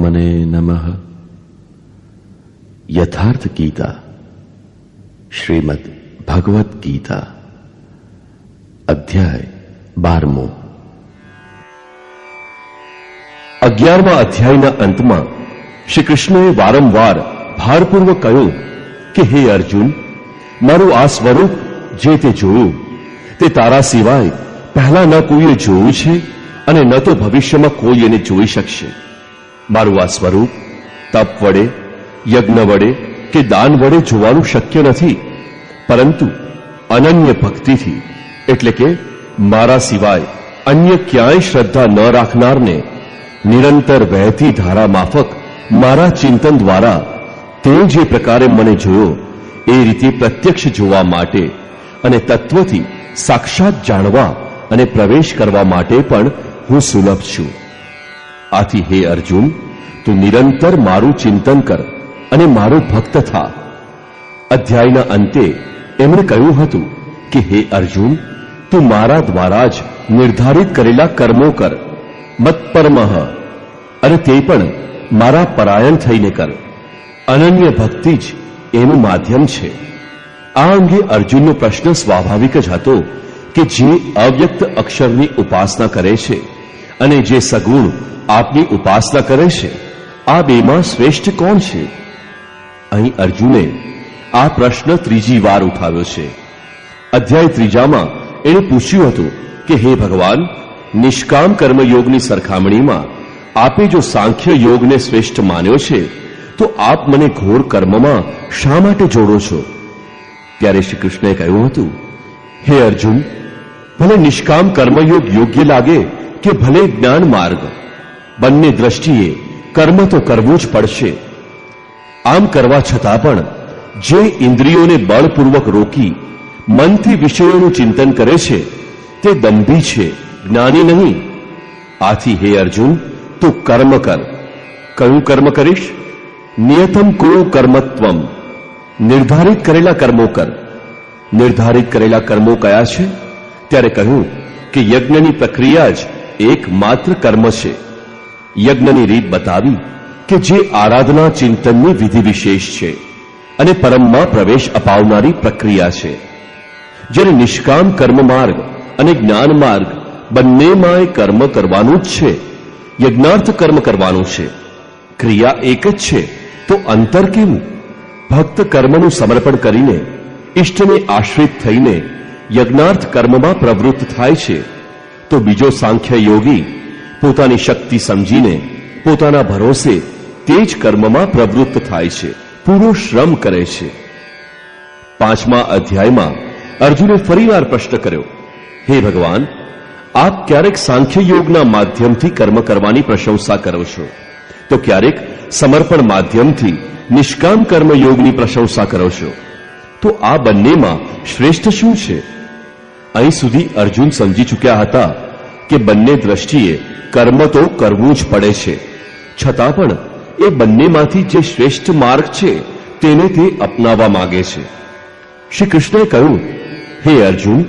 परमात्मने नमः। यथार्थ गीता श्रीमद् भगवत गीता अध्याय 12। 11મા અધ્યાયના અંતમાં શ્રી કૃષ્ણએ વારંવાર ભારપૂર્વક કહ્યું કે હે અર્જુન, મારું આ સ્વરૂપ જે તે જોયું તે તારા સિવાય પહેલા ન કોઈએ જોયું છે અને ન તો ભવિષ્યમાં કોઈ એને જોઈ શકશે. મારું આ સ્વરૂપ તપ વડે, યજ્ઞ વડે કે દાન વડે જોવાનું શક્ય નથી, પરંતુ અનન્ય ભક્તિથી, એટલે કે મારા સિવાય અન્ય ક્યાંય શ્રદ્ધા ન રાખનારને નિરંતર વહેતી ધારા માફક મારા ચિંતન દ્વારા તે જે પ્રકારે મને જોયો એ રીતે પ્રત્યક્ષ જોવા માટે અને તત્વથી સાક્ષાત જાણવા અને પ્રવેશ કરવા માટે પણ હું સુલભ છું. આથી હે અર્જુન, તું નિરંતર મારું ચિંતન કર અને મારો ભક્ત થા. અધ્યાયના અંતે એમણે કહ્યું હતું કે હે અર્જુન, તું મારા દ્વારા જ નિર્ધારિત કરેલા કર્મો કર, મત્પરમઃ, અને તે પણ મારા પરાયણ થઈને કર. અનન્ય ભક્તિ જ એનું માધ્યમ છે. આ અંગે અર્જુનનો પ્રશ્ન સ્વાભાવિક જ હતો કે જે અવ્યક્ત અક્ષરની ઉપાસના કરે છે અને જે સગુણ આપની ઉપાસના કરે છે, આ બેમાં શ્રેષ્ઠ કોણ છે? અહીં અર્જુને આ પ્રશ્ન ત્રીજી વાર ઉઠાવ્યો છે. અધ્યાય 3માં એણે પૂછ્યું હતું કે હે ભગવાન, નિષ્કામ કર્મયોગની સરખામણીમાં આપે જો સાંખ્ય યોગને શ્રેષ્ઠ માન્યો છે તો આપ મને ઘોર કર્મમાં શા માટે જોડો છો? ત્યારે શ્રી કૃષ્ણએ કહ્યું હતું, હે અર્જુન, ભલે નિષ્કામ કર્મયોગ યોગ્ય લાગે કે ભલે જ્ઞાન માર્ગ, બંને દ્રષ્ટિએ કર્મ તો કરવું જ પડશે. આમ કરવા છતાં પણ જે ઇન્દ્રિયોને બળપૂર્વક રોકી મનથી વિષયોનું ચિંતન કરે છે તે દંભી છે, જ્ઞાની નહીં. આથી હે અર્જુન, તું કર્મ કર. કયું કર્મ કરીશ? નિયતમ કુરુ કર્મત્વમ, નિર્ધારિત કરેલા કર્મો કર. નિર્ધારિત કરેલા કર્મો કયા છે? ત્યારે કહ્યું કે યજ્ઞની પ્રક્રિયા જ એકમાત્ર કર્મ છે. યજ્ઞની રીત બતાવી કે જે આરાધના ચિંતનની વિધિ વિશેષ છે અને પરમમાં પ્રવેશ અપાવનારી પ્રક્રિયા છે. જ્યારે નિષ્કામ કર્મ માર્ગ અને જ્ઞાન માર્ગ બંનેમાં કર્મ કરવાનું જ છે, યજ્ઞાર્થ કર્મ કરવાનું છે, ક્રિયા એક જ છે, તો અંતર કેવું? ભક્ત કર્મનું સમર્પણ કરીને ઇષ્ટને આશ્રિત થઈને યજ્ઞાર્થ કર્મમાં પ્રવૃત્ત થાય છે, તો બીજો સાંખ્ય યોગી પોતાની શક્તિ સમજીને પોતાના ભરોસે તે જ કર્મમાં પ્રવૃત્ત થાય છે, પૂરો શ્રમ કરે છે. 5મા અધ્યાયમાં અર્જુને ફરીવાર પ્રશ્ન કર્યો, હે ભગવાન, આપ ક્યારેક સાંખ્ય યોગના માધ્યમથી કર્મ કરવાની પ્રશંસા કરો છો, તો ક્યારેક સમર્પણ માધ્યમથી નિષ્કામ કર્મયોગની પ્રશંસા કરો છો, તો આ બંનેમાં શ્રેષ્ઠ શું છે? અહીં સુધી અર્જુન સમજી ચૂક્યા હતા કે બંને દ્રષ્ટિએ કર્મ તો કરવું જ પડે છે, છતાં પણ એ બંનેમાંથી જે શ્રેષ્ઠ માર્ગ છે તેને તે અપનાવવા માંગે છે. શ્રી કૃષ્ણએ કહ્યું, હે અર્જુન,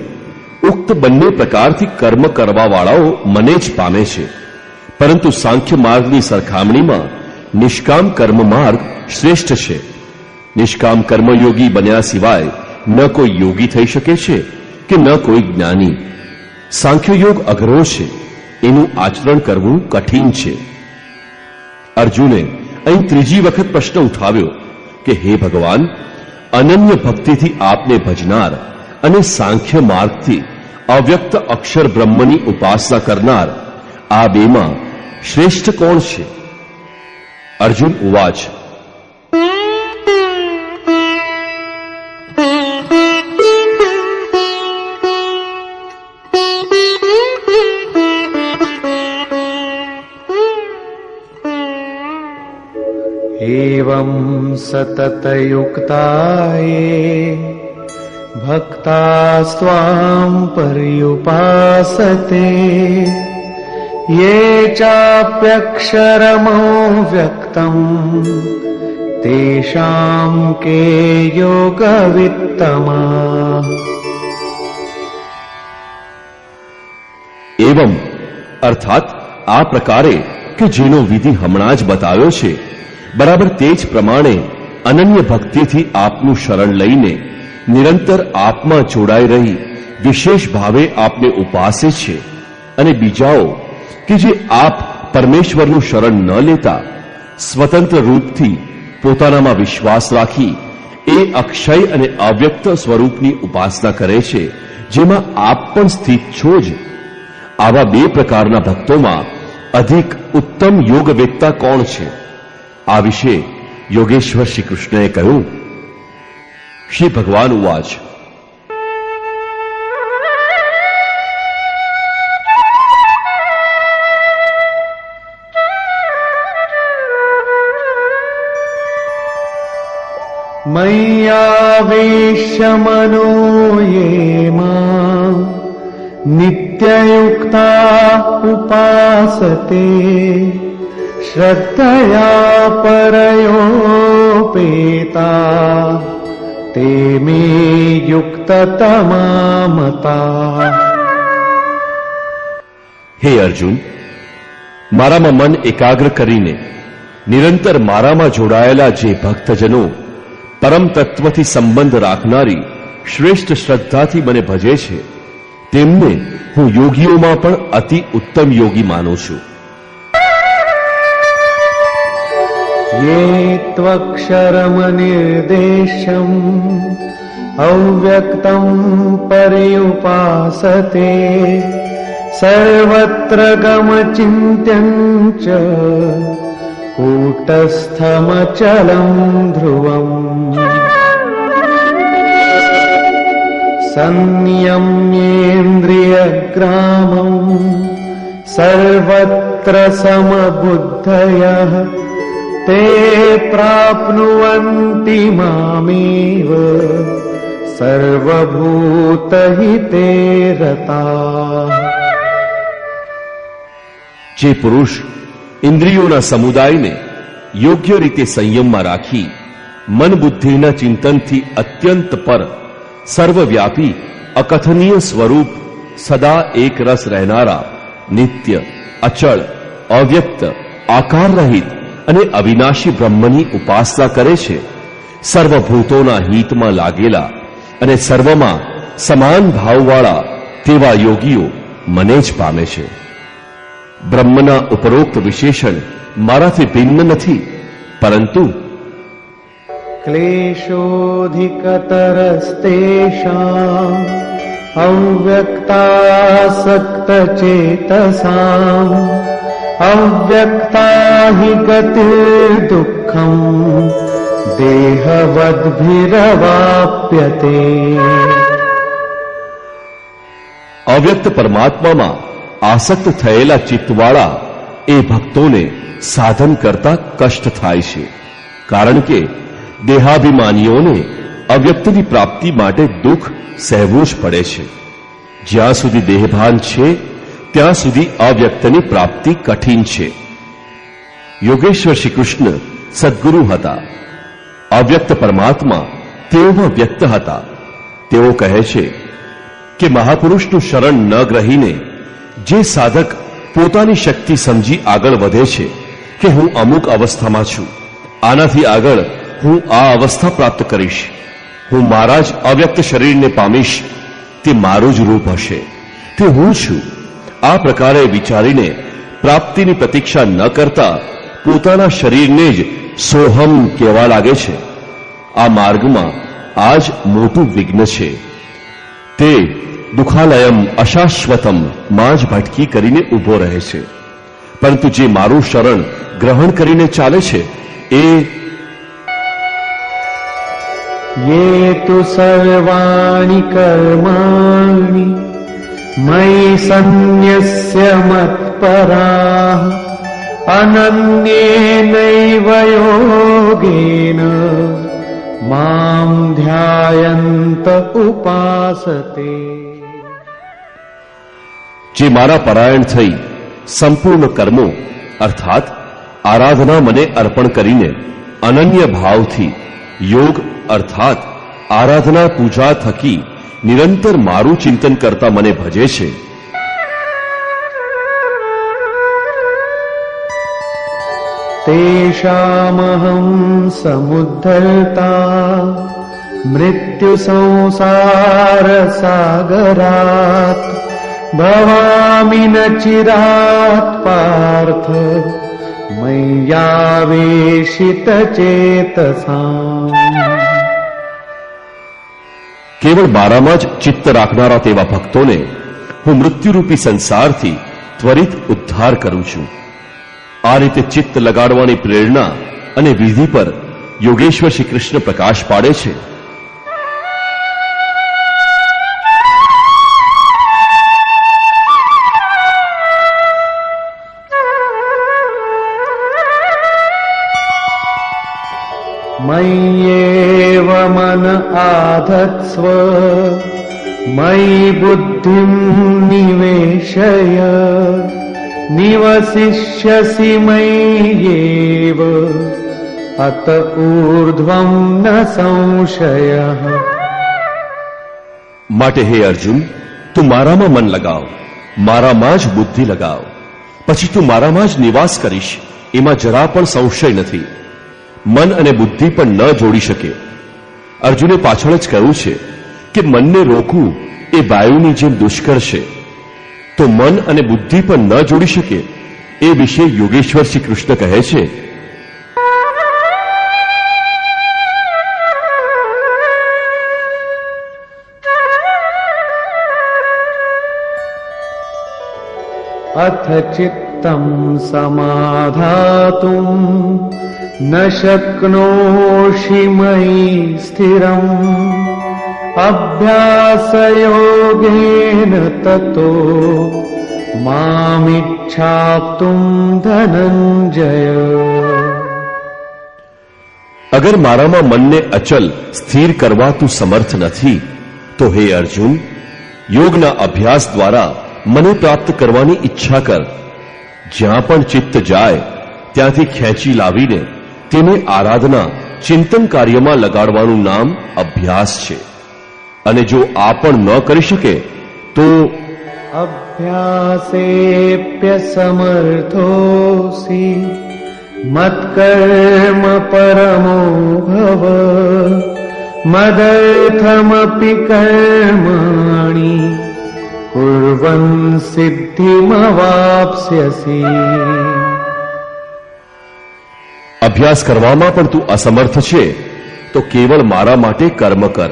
ઉક્ત બંને પ્રકારથી કર્મ કરવાવાળાઓ મને જ પામે છે, પરંતુ સાંખ્ય માર્ગની સરખામણીમાં નિષ્કામ કર્મ માર્ગ શ્રેષ્ઠ છે. નિષ્કામ કર્મયોગી બન્યા સિવાય ન કોઈ યોગી થઈ શકે છે કે ન કોઈ જ્ઞાની. સાંખ્ય યોગ અઘરો છે, એનું આચરણ કરવું કઠિન છે. અર્જુને અહીં ત્રીજી વખત પ્રશ્ન ઉઠાવ્યો કે હે ભગવાન, અનન્ય ભક્તિથી આપને ભજનાર અને સાંખ્ય માર્ગથી અવ્યક્ત અક્ષર બ્રહ્મની ઉપાસના કરનાર, આ બેમાં શ્રેષ્ઠ કોણ છે? અર્જુન ઉવાચ, एवं सततयुक्ताये भक्तास्त्वां पर्युपासते ये चाप्यक्षरमव्यक्तं तेषां के योगवित्तमाः। एवं अर्थात આ પ્રકારે કે જેનો વિધિ હમણાં જ બતાવ્યો છે બરાબર તે જ પ્રમાણે અનન્ય ભક્તિથી આપનું શરણ લઈને નિરંતર આપમાં જોડાઈ રહી વિશેષ ભાવે આપને ઉપાસે છે, અને બીજાઓ કે જે આપ પરમેશ્વરનું શરણ ન લેતા સ્વતંત્ર રૂપથી પોતાનામાં વિશ્વાસ રાખી એ અક્ષય અને અવ્યક્ત સ્વરૂપની ઉપાસના કરે છે, જેમાં આપ પણ સ્થિત છો જ. આવા બે પ્રકારના ભક્તોમાં અધિક ઉત્તમ યોગવેત્તા કોણ છે? આ વિશે યોગેશ્વર શ્રી કૃષ્ણએ કહ્યું. શ્રી ભગવાન ઉવાચ. मय्यावेश्य मनो ये मां नित्ययुक्ता उपासते श्रद्धया परयोपेता ते मे युक्ततमा मता. હે અર્જુન, મારામાં મન એકાગ્ર કરીને નિરંતર મારામાં જોડાયેલા જે ભક્તજનો પરમ તત્વથી સંબંધ રાખનારી શ્રેષ્ઠ શ્રદ્ધાથી મને ભજે છે તેમને હું યોગીઓમાં પણ અતિ ઉત્તમ યોગી માનું છું. ये त्वक्षरमनिर्देशम् अव्यक्तं पर्युपासते सर्वत्र गमचिन्त्यं च कूटस्थमचलं ध्रुवम् संयम्येन्द्रियग्रामम् सर्वत्र समबुद्धयः ते प्राप्नुवन्ति मामेव सर्वभूतहिते रताः. જે પુરુષ ઇન્દ્રિયોના સમુદાયને યોગ્ય રીતે સંયમમાં રાખી મન બુદ્ધિના ચિંતનથી અત્યંત પર સર્વવ્યાપી અકથનીય સ્વરૂપ સદા એક રસ રહેનારા નિત્ય અચળ અવ્યક્ત આકાર રહિત અને અવિનાશી બ્રહ્મની ઉપાસના કરે છે, સર્વભૂતોના હિતમાં લાગેલા અને સર્વમાં સમાન ભાવવાળા તેવા યોગીઓ મને જ પામે છે. બ્રહ્મના ઉપરોક્ત વિશેષણ મારાથી ભિન્ન નથી, પરંતુ क्लेशोऽधिकतरस्तेषाम् अव्यक्तासक्तचेतसाम् अव्यक्ता हि गतिर्दुःखम् देहवद्भिरवाप्यते. અવ્યક્ત પરમાત્મામાં આસક્ત થયેલા ચિત્તવાળા એ ભક્તોને સાધન કરતા કષ્ટ થાય છે, કારણ કે દેહાભિમાનીઓને અવ્યક્તની પ્રાપ્તિ માટે દુઃખ સહેવું જ પડે છે. જ્યાં સુધી દેહભાન છે ત્યાં સુધી અવ્યક્તની પ્રાપ્તિ કઠિન છે. યોગેશ્વર શ્રી કૃષ્ણ સદ્ગુરુ હતા. અવ્યક્ત પરમાત્મા તેઓમાં વ્યક્ત હતા. તેઓ કહે છે કે મહાપુરુષનું શરણ ન ગ્રહીને જે સાધક પોતાની શક્તિ સમજી આગળ વધે છે કે હું અમુક અવસ્થામાં છું, આનાથી આગળ હું આ અવસ્થા પ્રાપ્ત કરીશ, હું મારા જ અવ્યક્ત શરીરને પામીશ, તે મારું જ રૂપ હશે, તે હું છું, આ પ્રકારે વિચારીને પ્રાપ્તિની પ્રતીક્ષા ન કરતા પોતાના શરીરને જ સોહમ કહેવા લાગે છે. આ માર્ગમાં આ જ મોટું વિઘ્ન છે. તે દુઃખાલયમ અશાશ્વતમ માં જ ભટકી કરીને ઊભો રહે છે. પરંતુ જે મારું શરણ ગ્રહણ કરીને ચાલે છે એ ये तु सर्वाणि कर्माणि मयि सन्न्यस्य मत्पराः अनन्येनैव योगेन मां ध्यायन्त उपासते. જે મારા પરાયણ થઈ સંપૂર્ણ કર્મો અર્થાત આરાધના મને અર્પણ કરીને અનન્ય ભાવથી યોગ અર્થાત આરાધના પૂજા થકી નિરંતર મારું ચિંતન કરતા મને ભજે છે, तेषामहं समुद्धर्ता मृत्यु संसार सागरात् भवामि न चिरात् पार्थ मय्यावेशित चेतसाम्। કેવળ મારામાં જ ચિત્ત રાખનારા તેવા ભક્તોને હું મૃત્યુરૂપી સંસારથી ત્વરિત ઉદ્ધાર કરું છું. આ રીતે ચિત્ત લગાડવાની પ્રેરણા અને વિધિ પર યોગેશ્વર શ્રી કૃષ્ણ પ્રકાશ પાડે છે. मय्येव मन आधत्स्व मयि बुद्धिं निवेशय निवसिष्यसि मय्येव अत ऊर्ध्वं न संशयः। માટે હે અર્જુન, તું મારામાં મન લગાવ, મારામાં જ બુદ્ધિ લગાવ, પછી તું મારામાં જ નિવાસ કરીશ, એમાં જરા પણ સંશય નથી. મન અને બુદ્ધિ પણ ન જોડી શકે. અર્જુને પાછળ જ કહ્યું છે કે મનને રોકવું એ વાયુની જેમ દુષ્કર છે. તો મન અને બુદ્ધિ પણ ન જોડી શકે એ વિશે યોગેશ્વર શ્રી કૃષ્ણ કહે છે, अथ चित्तं समाधातुं न शक्नोषि मयि स्थिरम् अभ्यासयोगेन ततो मामिच्छाप्तुं धनञ्जय। અગર મારામાં મનને અચલ સ્થિર કરવા તું સમર્થ નથી તો હે અર્જુન, યોગના અભ્યાસ દ્વારા મને પ્રાપ્ત કરવાની ઈચ્છા કર. જ્યાં પણ ચિત્ત જાય ત્યાંથી ખેંચી લાવીને તેને આરાધના ચિંતન કાર્યમાં લગાડવાનું નામ અભ્યાસ છે. અને જો આ પણ ન કરી શકે તો अभ्यासेऽप्य समर्थोऽसि मत्कर्म परमो भव मदर्थमपि कर्माणि कुर्वन् सिद्धिमवाप्स्यसि। અભ્યાસ કરવામાં પણ તું અસમર્થ છે તો કેવળ મારા માટે કર્મ કર,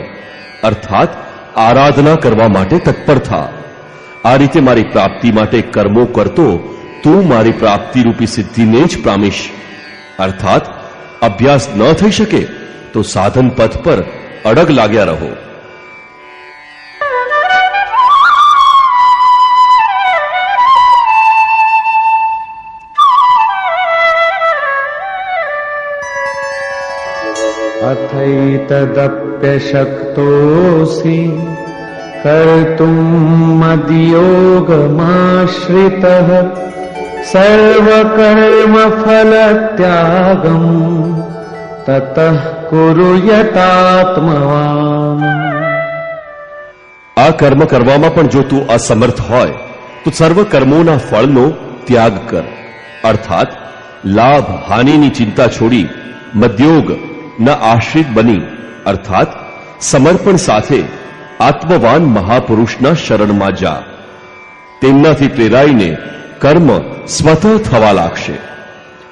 અર્થાત આરાધના કરવા માટે તત્પર થા. આ રીતે મારી પ્રાપ્તિ માટે કર્મો કરતો તું મારી પ્રાપ્તિરૂપી સિદ્ધિને જ પામીશ. અર્થાત અભ્યાસ ન થઈ શકે તો સાધન પથ પર અડગ લાગ્યા રહો. अथैतदप्यशक्तोऽसि कर्तुं मद्योगमाश्रितः सर्वकर्मफलत्यागं ततः कुरु यतात्मवान्। આ કર્મ કરવામાં પણ જો તું અસમર્થ હોય તો સર્વ કર્મોના ફળનો ત્યાગ કર, અર્થાત લાભ હાનિની ચિંતા છોડી મદ્યોગ ના આશ્રિત બની, અર્થાત સમર્પણ સાથે આત્મવાન મહાપુરુષના શરણમાં જા. તેમનાથી પ્રેરાઈને કર્મ સ્વતઃ થવા લાગશે.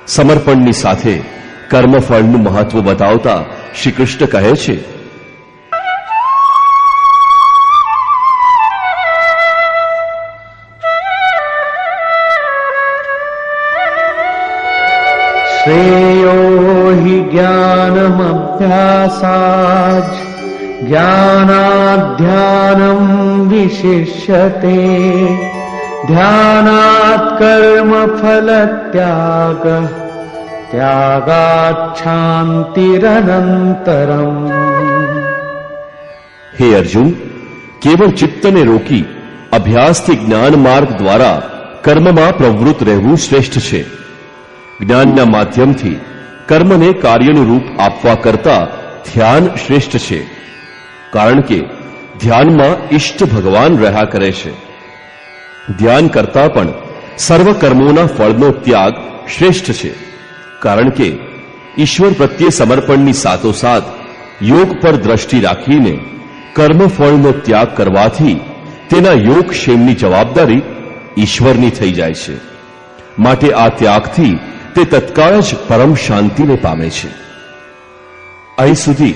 સમર્પણની સાથે કર્મફળનું મહત્વ બતાવતા શ્રી કૃષ્ણ કહે છે, श्रेयो हि ज्ञानमभ्यासाच् ज्ञानाध्यानं विशिष्यते ध्यानात् कर्मफलत्यागः त्यागात् शान्तिरनन्तरम्। હે અર્જુન, કેવળ ચિત્તને રોકી અભ્યાસથી જ્ઞાન માર્ગ દ્વારા કર્મમાં પ્રવૃત્ત રહેવું શ્રેષ્ઠ છે. જ્ઞાનના માધ્યમથી કર્મને કાર્યનું રૂપ આપવા કરતા ધ્યાન શ્રેષ્ઠ છે, કારણ કે ધ્યાનમાં ઈષ્ટ ભગવાન રહ્યા કરે છે. ધ્યાન કરતા પણ સર્વ કર્મોના ફળનો ત્યાગ શ્રેષ્ઠ છે. કારણ કે ઈશ્વર પ્રત્યે સમર્પણની સાથોસાથ યોગ પર દ્રષ્ટિ રાખીને કર્મફળનો ત્યાગ કરવાથી તેના યોગક્ષેમની જવાબદારી ઈશ્વરની થઈ જાય છે. માટે આ ત્યાગથી તે તત્કાળ જ પરમ શાંતિને પામે છે. અહીં સુધી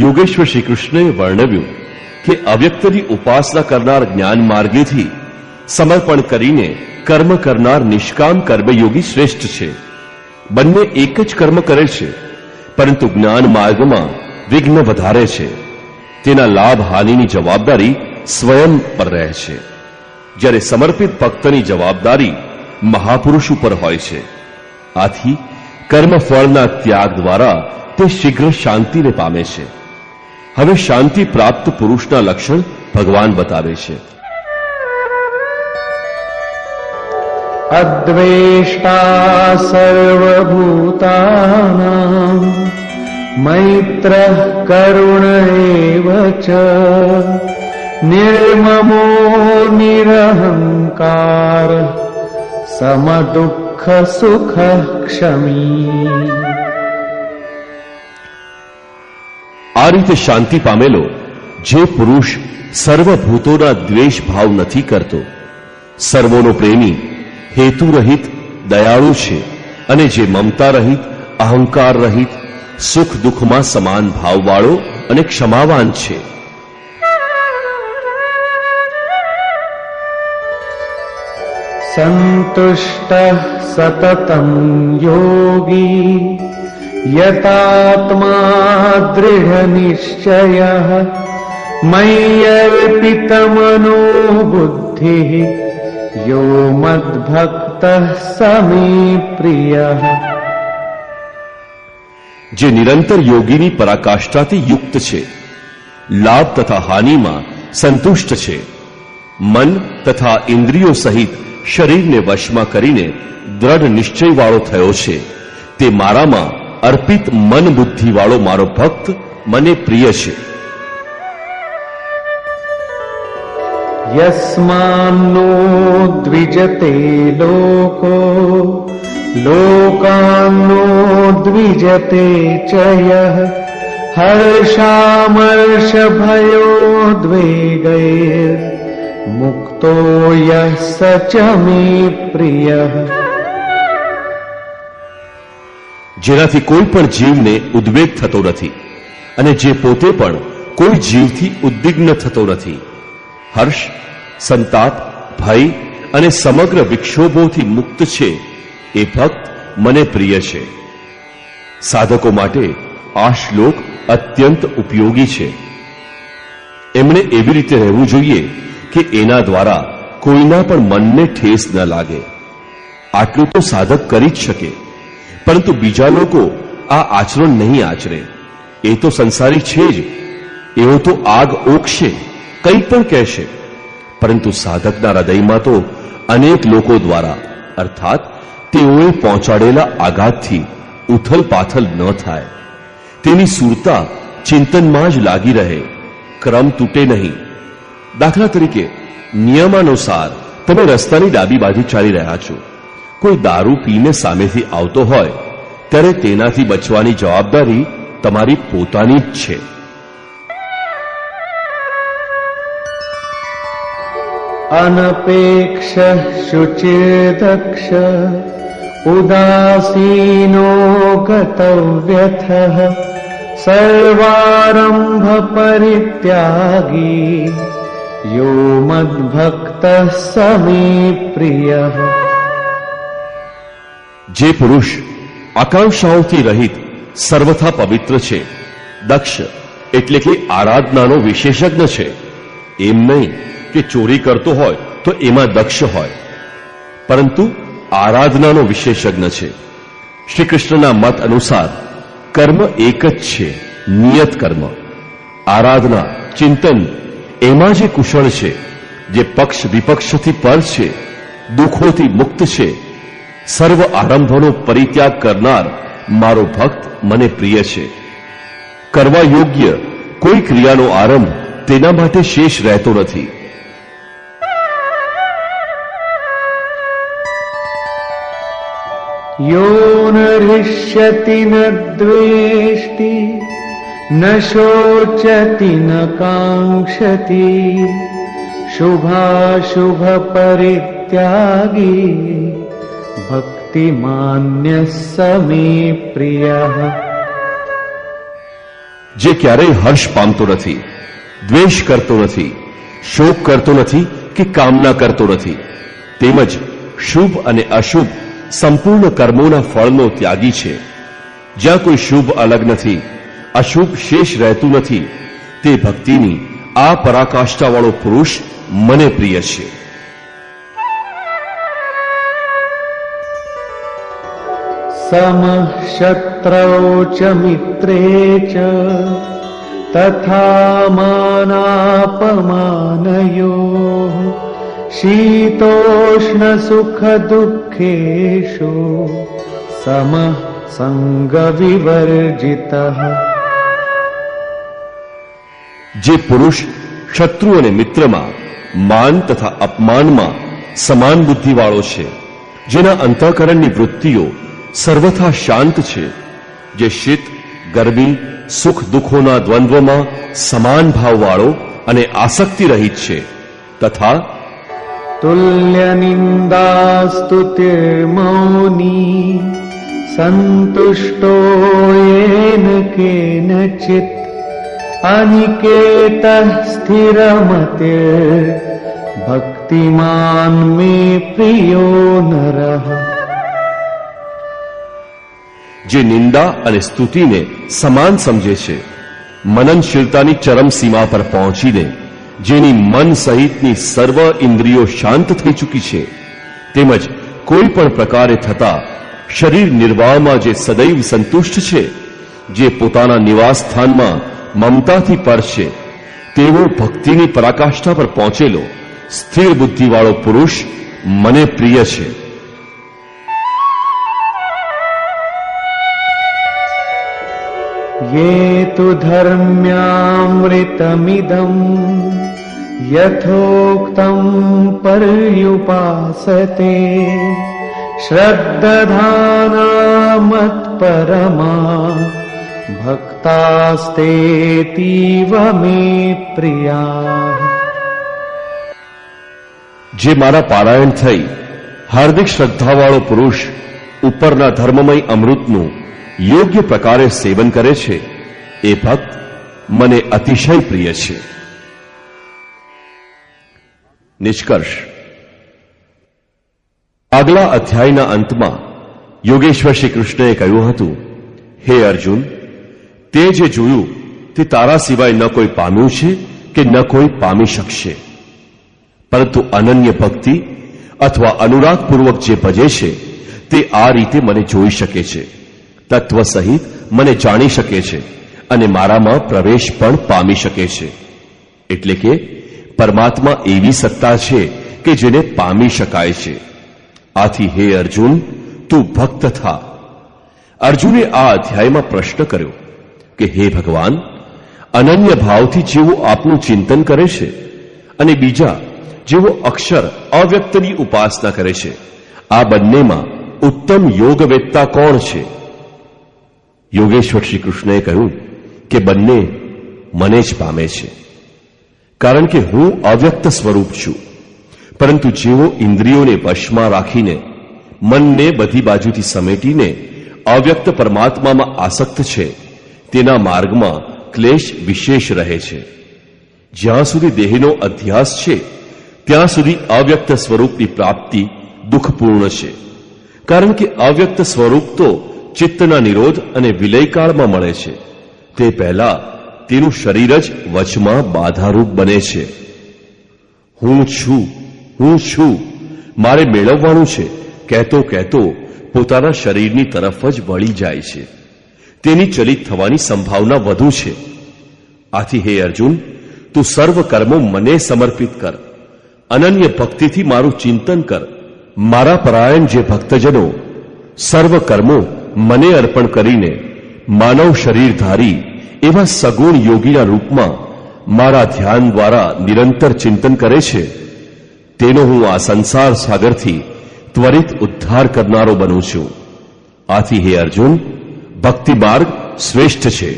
યોગેશ્વર શ્રી કૃષ્ણએ વર્ણવ્યું કે અવ્યક્તની ઉપાસના કરનાર જ્ઞાન માર્ગેથી સમર્પણ કરીને કર્મ કરનાર નિષ્કામ કર્મયોગી શ્રેષ્ઠ છે. બંને એક જ કર્મ કરે છે, પરંતુ જ્ઞાન માર્ગમાં વિઘ્ન વધારે છે. તેના લાભ હાનિની જવાબદારી સ્વયં પર રહે છે, જ્યારે સમર્પિત ભક્તની જવાબદારી મહાપુરુષ ઉપર હોય છે. આથી કર્મફળના ત્યાગ દ્વારા તે શીઘ્ર શાંતિને પામે છે. હવે શાંતિ પ્રાપ્ત પુરુષના લક્ષણ ભગવાન બતાવે છે. અદ્વેષ્ટા સર્વભૂતાનાં મૈત્રઃ કરુણ એવ ચ નિર્મમો નિરહંકાર સમદુઃખ સુખ ક્ષમી. આ રીતે શાંતિ પામેલો જે પુરુષ સર્વભૂતોના દ્વેષ ભાવ નથી કરતો, સર્વોનો પ્રેમી, હેતુ રહિત, દયાળુ છે અને જે મમતા રહિત, અહંકાર રહિત, સુખ દુઃખમાં સમાન ભાવવાળો અને ક્ષમાવાન છે. સંતુષ્ટઃ સતતં યોગી યતાત્મા દૃઢ નિશ્ચયઃ મય્યર્પિતમનો બુદ્ધિઃ યો મદ્ભક્તઃ સમે પ્રિયઃ. જે નિરંતર યોગીની પરાકાષ્ઠાથી યુક્ત છે, લાભ તથા હાનિમાં સંતુષ્ટ છે, મન તથા ઇન્દ્રિયો સહિત શરીરને વશમાં કરીને દ્રઢ નિશ્ચયવાળો થયો છે, તે મારામાં અર્પિત મન બુદ્ધિવાળો મારો ભક્ત મને પ્રિય છે. યસ્માન્નો દ્વિજતે લોકો લોકાન્નો દ્વિજતે ચ યઃ હર્ષામર્ષ ભયોદ્વેગૈર મુક્તો યઃ સ ચ મે પ્રિયઃ. જેનાથી કોઈ પણ જીવને ઉદ્વેગ થતો નથી અને જે પોતે પણ કોઈ જીવથી ઉદ્વિગ્ન થતો નથી, હર્ષ, સંતાપ, ભય અને સમગ્ર વિક્ષોભોથી મુક્ત છે, એ ભક્ત મને પ્રિય છે. સાધકો માટે આ શ્લોક અત્યંત ઉપયોગી છે. એમણે એવી રીતે રહેવું જોઈએ કે એના દ્વારા કોઈના પણ મનને ઠેસ ન લાગે. આટલું તો સાધક કરી જ શકે, પરંતુ બીજા લોકો આ આચરણ નહીં આચરે. એ તો સંસારી છે જ, એઓ તો આગ ઓકશે, કંઈ પણ કહેશે, પરંતુ સાધકના હૃદયમાં તો અનેક લોકો દ્વારા અર્થાત તેઓએ પહોંચાડેલા આઘાતથી ઉથલ પાથલ ન થાય. તેની સુરતા ચિંતનમાં જ લાગી રહે, ક્રમ તૂટે નહીં. દાખલા તરીકે નિયમાનુસાર તમે રસ્તાની ડાબી બાજુ ચાલી રહ્યા છો. કોઈ દારૂ પીને સામેથી આવતો હોય ત્યારે તેનાથી બચવાની જવાબદારી તમારી પોતાની જ છે. અનપેક્ષ શુચિર્દક્ષ ઉદાસીનો ગતવ્યથઃ સર્વારંભ પરિત્યાગી યો મદ્ભક્તઃ સમે પ્રિયઃ. જે પુરુષ આકાંક્ષાઓથી રહિત સર્વથા પવિત્ર છે, દક્ષ એટલે કે આરાધનાનો વિશેષજ્ઞ છે. એમ નહીં કે ચોરી કરતો હોય તો એમાં દક્ષ હોય, પરંતુ આરાધનાનો વિશેષજ્ઞ છે. શ્રી કૃષ્ણના મત અનુસાર કર્મ એક જ છે, નિયત કર્મ. આરાધના, ચિંતન એમાં જે કુશળ છે, જે પક્ષ વિપક્ષથી પર છે, દુઃખોથી મુક્ત છે, સર્વ આરંભોનો પરિત્યાગ કરનાર મારો ભક્ત મને પ્રિય છે. કરવા યોગ્ય કોઈ ક્રિયાનો આરંભ તેના માટે શેષ રહેતો નથી. यो न हृष्यति न द्वेष्टि न शोचति न काङ्क्षति शुभाशुभ परित्यागी भक्तिमान्यः स मे प्रियः। જે ક્યારેય હર્ષ પામતો નથી, દ્વેષ કરતો નથી, શોક કરતો નથી કે કામના કરતો નથી, તેમજ શુભ અને અશુભ સંપૂર્ણ કર્મોના ફળનો ત્યાગી છે, જ્યાં કોઈ શુભ અલગ નથી, અશુભ શેષ રહેતું નથી, તે ભક્તિની આ પરાકાષ્ઠાવાળો પુરુષ મને પ્રિય છે. समः शत्रौ च मित्रे च तथा मानापमानयोः शीतोष्ण सुख दुःखेषु समः संगविवर्जितः। જે પુરુષ શત્રુ અને મિત્રમાં માન તથા અપમાનમાં સમાન બુદ્ધિવાળો છે, જેના અંતઃકરણની વૃત્તિઓ સર્વથા શાંત છે, જે શીત ગરમી સુખ દુઃખોના દ્વંદ્વમાં સમાન ભાવવાળો અને આસક્તિ રહિત છે, તથા तुल्य निन्दास्तुतिर्मौनी संतुष्टो येन केनचित् अनिकेतः स्थिरमतिर् भक्तिमान् मे प्रियो नरः। જે નિંદા અને સ્તુતિને સમાન સમજે છે, મનનશીલતાની ચરમ સીમા પર પહોંચીને જેની મન સહિતની સર્વ ઇન્દ્રિયો શાંત થઈ ચૂકી છે, તેમજ કોઈ પણ પ્રકારે થતા શરીર નિર્વાહમાં જે સદૈવ સંતુષ્ટ છે, જે પોતાના નિવાસ સ્થાનમાં મમતાથી પર છે, તેવો ભક્તિની પરાકાષ્ઠા પર પહોંચેલો સ્થિર બુદ્ધિવાળો પુરુષ મને પ્રિય છે. ये तु धर्म्यामृतमिदम् यथोक्तम् पर्युपासते श्रद्दधाना मत्परमा भक्तास्तेतीव मे प्रियाः। જે મારા પારાયણ થઈ હાર્દિક શ્રદ્ધાવાળો પુરુષ ઉપરના ધર્મમય અમૃતનું યોગ્ય પ્રકારે સેવન કરે છે, એ ભક્ત મને અતિશય પ્રિય છે. નિષ્કર્ષ. આગલા અધ્યાયના અંતમાં યોગેશ્વર શ્રી કૃષ્ણએ કહ્યું હતું, હે અર્જુન, તે જે જોયું તે તારા સિવાય ન કોઈ પામ્યું છે કે ન કોઈ પામી શકશે, પરંતુ અનન્ય ભક્તિ અથવા અનુરાગપૂર્વક જે ભજે છે તે આ રીતે મને જોઈ શકે છે, તત્વ સહિત મને જાણી શકે છે અને મારામાં પ્રવેશ પણ પામી શકે છે. એટલે કે પરમાત્મા એવી સત્તા છે કે જેને પામી શકાય છે. આથી હે અર્જુન, તું ભક્ત થા. અર્જુને આ અધ્યાયમાં પ્રશ્ન કર્યો કે હે ભગવાન, અનન્ય ભાવથી જેઓ આપનું ચિંતન કરે છે અને બીજા જેઓ અક્ષર અવ્યક્તની ઉપાસના કરે છે, આ બંનેમાં ઉત્તમ યોગવેત્તા કોણ છે? યોગેશ્વર શ્રી કૃષ્ણએ કહ્યું કે બંને મને જ પામે છે, કારણ કે હું અવ્યક્ત સ્વરૂપ છું. પરંતુ જેઓ ઇન્દ્રિયોને વશમાં રાખીને મનને બધી બાજુથી સમેટીને અવ્યક્ત પરમાત્મામાં આસક્ત છે, તેના માર્ગમાં ક્લેશ વિશેષ રહે છે. જ્યાં સુધી દેહનો અધ્યાસ છે ત્યાં સુધી અવ્યક્ત સ્વરૂપની પ્રાપ્તિ દુઃખપૂર્ણ છે, કારણ કે અવ્યક્ત સ્વરૂપ તો ચિત્તના નિરોધ અને વિલયકાળમાં મળે છે. તે પહેલા તેનું શરીર જ વચમાં બાધારૂપ બને છે. હું છું, હું છું, મારે મેળવવાનું છે કહેતો કહેતો પોતાના શરીરની તરફ જ વળી જાય છે. તેની ચલિત થવાની સંભાવના વધુ છે. આથી હે અર્જુન, તું સર્વ કર્મો મને સમર્પિત કર, અનન્ય ભક્તિથી મારું ચિંતન કર. મારા પરાયણ જે ભક્તજનો સર્વ કર્મો મને અર્પણ કરીને માનવ શરીર ધારી એવા સગુણ યોગીના રૂપમાં મારા ધ્યાન દ્વારા નિરંતર ચિંતન કરે છે, તેનો હું આ સંસાર સાગરથી ત્વરિત ઉદ્ધાર કરનારો બનું છું. આથી હે અર્જુન, ભક્તિ માર્ગ શ્રેષ્ઠ છે.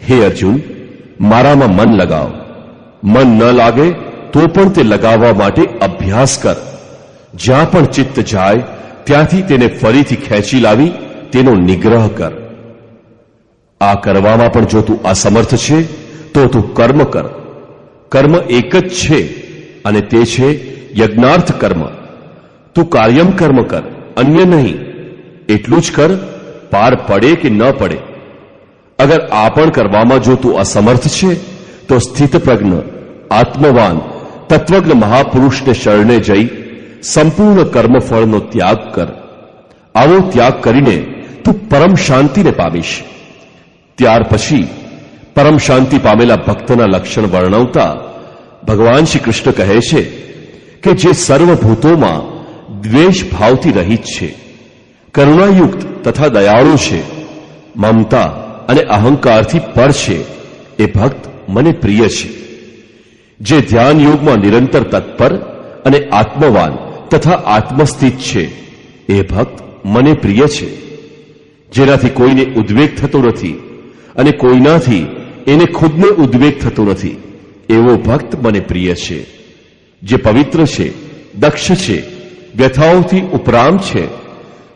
હે અર્જુન, મારામાં મન લગાવ. મન ન લાગે તો પણ તે લગાવવા માટે અભ્યાસ કર. જ્યાં પણ ચિત્ત જાય ત્યાંથી તેને ફરીથી ખેંચી લાવી તેનો નિગ્રહ કર. આ કરવામાં પણ જો તું અસમર્થ છે તો તું કર્મ કર. કર્મ એક જ છે અને તે છે યજ્ઞાર્થ કર્મ. તું કાર્યમ કર્મ કર, અન્ય નહીં. એટલું જ કર, પાર પડે કે ન પડે. અગર આ પણ કરવામાં જો તું અસમર્થ છે તો સ્થિતપ્રજ્ઞ, આત્મવાન, તત્વજ્ઞ મહાપુરુષને શરણે જઈ સંપૂર્ણ કર્મફળનો ત્યાગ કર. આવો ત્યાગ કરીને તું પરમ શાંતિને પામીશ. ત્યાર પછી પરમ શાંતિ પામેલા ભક્તના લક્ષણ વર્ણવતા ભગવાન શ્રી કૃષ્ણ કહે છે કે જે સર્વભૂતોમાં દ્વેષ ભાવથી રહિત છે, કરુણાયુક્ત તથા દયાળુ છે, મમતા અને અહંકારથી પર છે, એ ભક્ત મને પ્રિય છે. જે ધ્યાન યોગમાં નિરંતર તત્પર અને આત્મવાન તથા આત્મસ્થિત છે, એ ભક્ત મને પ્રિય છે. જેનાથી કોઈને ઉદ્વેગ થતો નથી અને કોઈનાથી એને ખુદને ઉદ્વેગ થતો નથી, એવો ભક્ત મને પ્રિય છે. જે પવિત્ર છે, દક્ષ છે, વ્યથાઓથી ઉપરામ છે,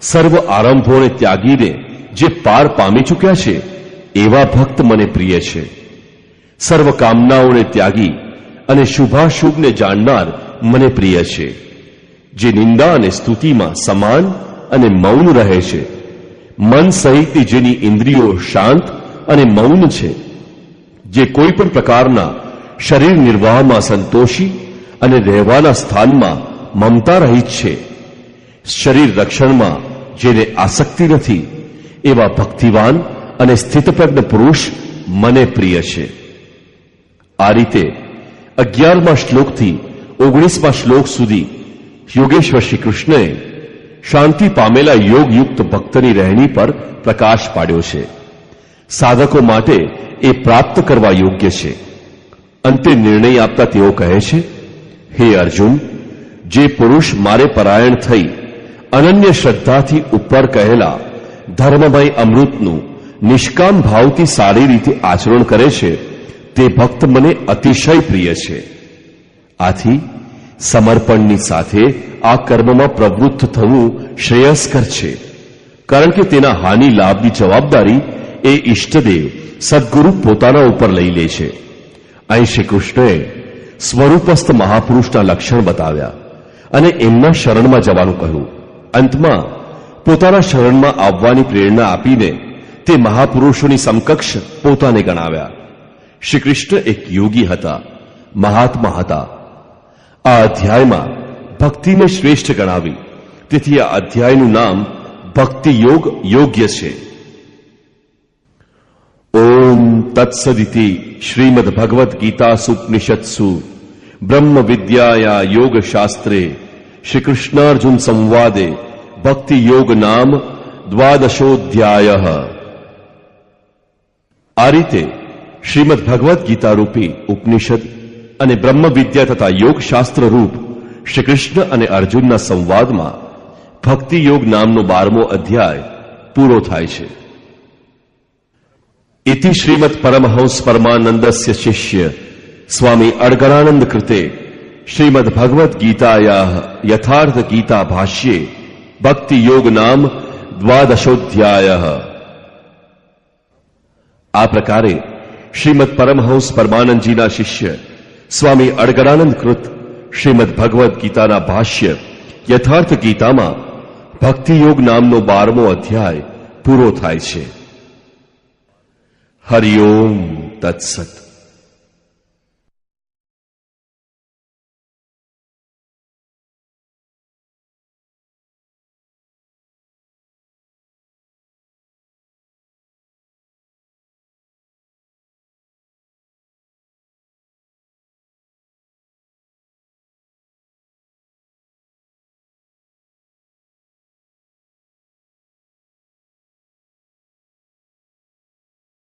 સર્વ આરંભોને ત્યાગીને જે પાર પામી ચૂક્યા છે, એવા ભક્ત મને પ્રિય છે. સર્વ કામનાઓને ત્યાગી અને શુભાશુભને જાણનાર મને પ્રિય છે. જે નિંદા અને સ્તુતિમાં સમાન અને મૌન રહે છે, મન સહિતની જેની ઇન્દ્રિયો શાંત અને મૌન છે, જે કોઈ પણ પ્રકારના શરીર નિર્વાહમાં સંતોષી અને રહેવાના સ્થાનમાં મમતા રહિત છે, શરીર રક્ષણમાં જેને આસક્તિ નથી, એવા ભક્તિવાન અને સ્થિતપ્રજ્ઞ પુરુષ મને પ્રિય છે. આ રીતે 11મા શ્લોકથી 19મા શ્લોક સુધી યોગેશ્વર શ્રી કૃષ્ણએ શાંતિ પામેલા યોગયુક્ત ભક્તની રહેણી પર પ્રકાશ પાડ્યો છે. સાધકો માટે એ પ્રાપ્ત કરવા યોગ્ય છે. અંતે નિર્ણય આપતા તેઓ કહે છે, હે અર્જુન, જે પુરુષ મારે પરાયણ થઈ અનન્ય શ્રદ્ધાથી ઉપર કહેલા ધર્મમય અમૃતનું નિષ્કામ ભાવથી સારી રીતે આચરણ કરે છે, તે ભક્ત મને અતિશય પ્રિય છે. આથી સમર્પણની સાથે આ કર્મમાં પ્રવૃત્ત થવું શ્રેયસ્કર છે, કારણ કે તેના હાનિ લાભની જવાબદારી એ ઈષ્ટદેવ સદગુરુ પોતાના ઉપર લઈ લે છે. અહીં શ્રી કૃષ્ણએ સ્વરૂપસ્થ મહાપુરુષના લક્ષણ બતાવ્યા અને એમના શરણમાં જવાનું કહ્યું. અંતમાં પોતાના શરણમાં આવવાની પ્રેરણા આપીને તે મહાપુરુષોની સમકક્ષ પોતાને ગણાવ્યા. શ્રી કૃષ્ણ એક યોગી હતા, મહાત્મા હતા. આ અધ્યાયમાં ભક્તિને શ્રેષ્ઠ ગણાવી, તેથી આ અધ્યાયનું નામ ભક્તિ યોગ યોગ્ય છે. ઓમ તત્સદિતિ શ્રીમદ ભગવદ્ ગીતા સુપનિષત્સુ બ્રહ્મ વિદ્યાયા યોગ શાસ્ત્રે શ્રી કૃષ્ણાર્જુન સંવાદે ભક્તિ યોગ નામ 12ધ્યાય. આ રીતે શ્રીમદ ભગવદ્ ગીતા રૂપી ઉપનિષદ અને બ્રહ્મ વિદ્યા તથા યોગ શાસ્ત્ર રૂપ શ્રી કૃષ્ણ અને અર્જુનના સંવાદમાં ભક્તિ યોગ નામનો 12મો અધ્યાય પૂરો થાય છે. ઇતિ શ્રીમદ પરમહંસ પરમાનંદસ્ય શિષ્ય સ્વામી અડગરાનંદ કૃતે શ્રીમદ ભગવદ્ ગીતાયા યથાર્થ ગીતા ભાષ્યે ભક્તિ યોગ નામ 12ધ્યાય. આ પ્રકારે શ્રીમદ પરમહંસ પરમાનંદજીના શિષ્ય સ્વામી અડગરાનંદ કૃત શ્રીમદ ભગવદ્ ગીતાના ભાષ્ય યથાર્થ ગીતામાં ભક્તિ યોગ નામનો 12મો અધ્યાય પૂરો થાય છે. હરિ ઓમ તત્સત.